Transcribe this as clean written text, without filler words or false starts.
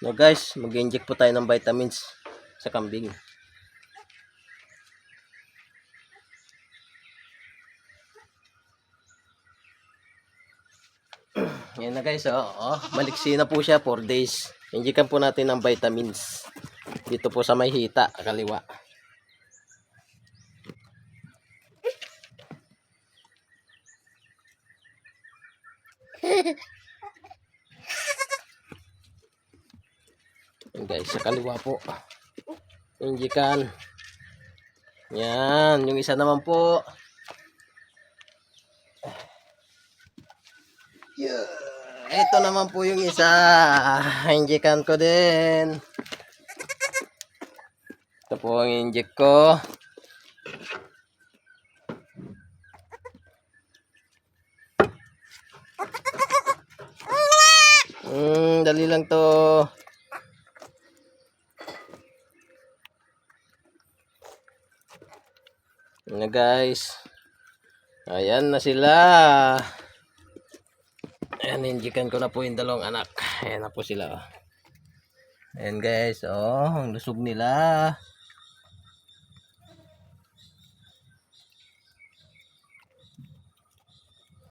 No guys, mag-inject po tayo ng vitamins sa kambing. Yan na guys, maliksi na po siya 4 days. Injikan po natin ng vitamins. Dito po sa may hita, kaliwa. Yan guys, sa kaliwa po. Injikan. Yan, yung isa naman po. Ito naman po yung isa. Injikan ko din. Ito po ang inject ko. Dali lang to. Yan na guys. Ayan na sila. Ayan, injikan ko na po yung dalawang anak. Ayan na po sila. Ayan guys, ang lusog nila.